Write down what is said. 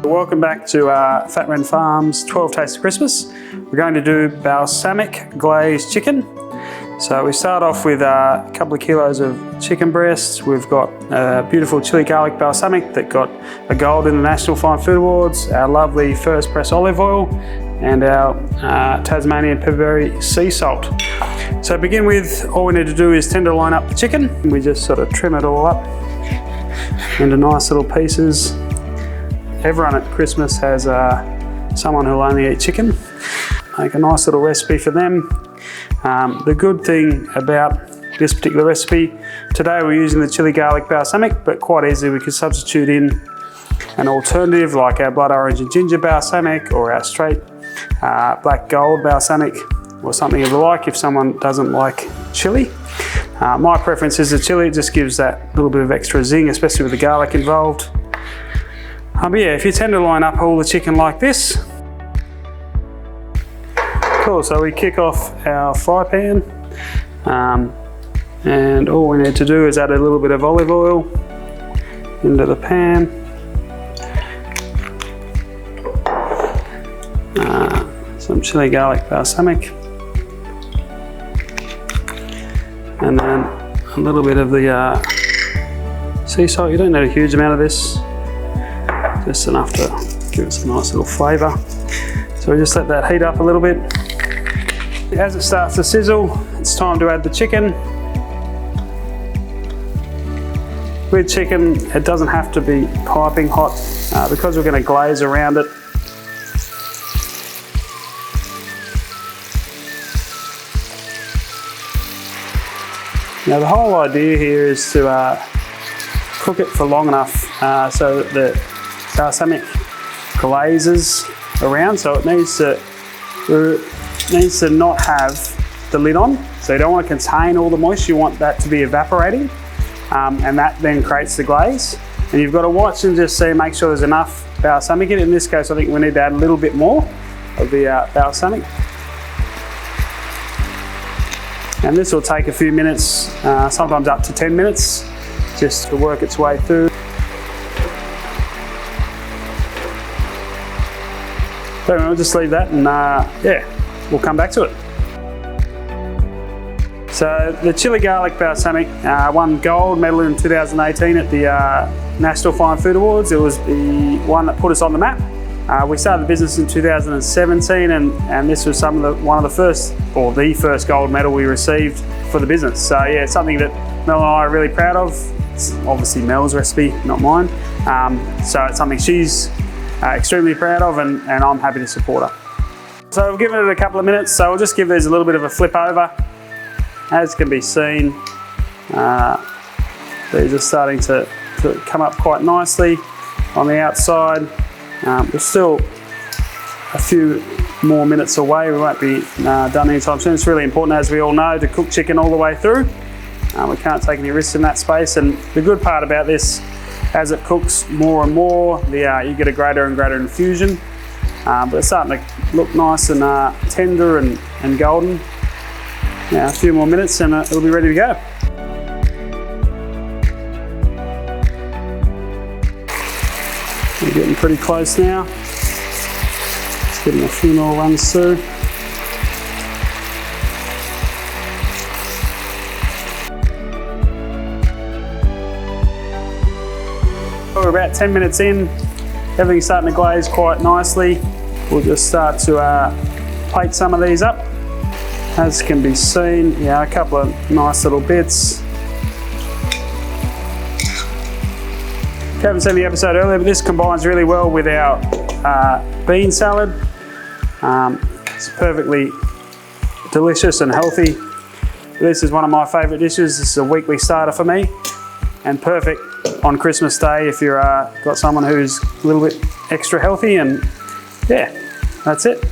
Welcome back to Fat Wren Farm's 12 Tastes of Christmas. We're going to do balsamic glazed chicken. So we start off with a couple of kilos of chicken breasts. We've got a beautiful chili garlic balsamic that got a gold in the National Fine Food Awards, our lovely first press olive oil, and our Tasmanian pepperberry sea salt. So to begin with, all we need to do is tenderloin up the chicken. We just sort of trim it all up into nice little pieces. Everyone at Christmas has someone who'll only eat chicken. Make a nice little recipe for them. The good thing about this particular recipe, today we're using the chili garlic balsamic, but quite easily we could substitute in an alternative like our blood orange and ginger balsamic, or our straight black gold balsamic, or something of the like if someone doesn't like chili. My preference is the chili. It just gives that little bit of extra zing, especially with the garlic involved. But yeah, if you tenderloin up all the chicken like this, cool. So we kick off our fry pan, and all we need to do is add a little bit of olive oil into the pan. Some chili garlic balsamic, and then a little bit of the sea salt. You don't need a huge amount of this, just enough to give it some nice little flavour. So we just let that heat up a little bit. As it starts to sizzle, it's time to add the chicken. With chicken, it doesn't have to be piping hot because we're going to glaze around it. Now the whole idea here is to cook it for long enough so that the balsamic glazes around, so it needs to not have the lid on. So you don't want to contain all the moisture, you want that to be evaporating, and that then creates the glaze. And you've got to watch and just see, make sure there's enough balsamic in it. In this case, I think we need to add a little bit more of the balsamic. And this will take a few minutes, sometimes up to 10 minutes, just to work its way through. So we'll just leave that, and yeah, we'll come back to it. So the chili garlic balsamic won gold medal in 2018 at the National Fine Food Awards. It was the one that put us on the map. We started the business in 2017, and this was one of the first, or the first gold medal we received for the business. So yeah, it's something that Mel and I are really proud of. It's obviously Mel's recipe, not mine. So it's something she's extremely proud of, and I'm happy to support her. So we've given it a couple of minutes, so we'll just give these a little bit of a flip over. As can be seen, these are starting to come up quite nicely on the outside. We're still a few more minutes away. We won't be done anytime soon. It's really important, as we all know, to cook chicken all the way through. We can't take any risks in that space, and the good part about this, as it cooks more and more, you get a greater and greater infusion. But it's starting to look nice and tender and golden. Now a few more minutes and it'll be ready to go. We're getting pretty close now. Just getting a few more runs through. We're about 10 minutes in. Everything's starting to glaze quite nicely. We'll just start to plate some of these up. As can be seen, yeah, a couple of nice little bits. If you haven't seen the episode earlier, but this combines really well with our bean salad. It's perfectly delicious and healthy. This is one of my favourite dishes. This is a weekly starter for me, and perfect on Christmas Day if you're got someone who's a little bit extra healthy. And yeah, that's it.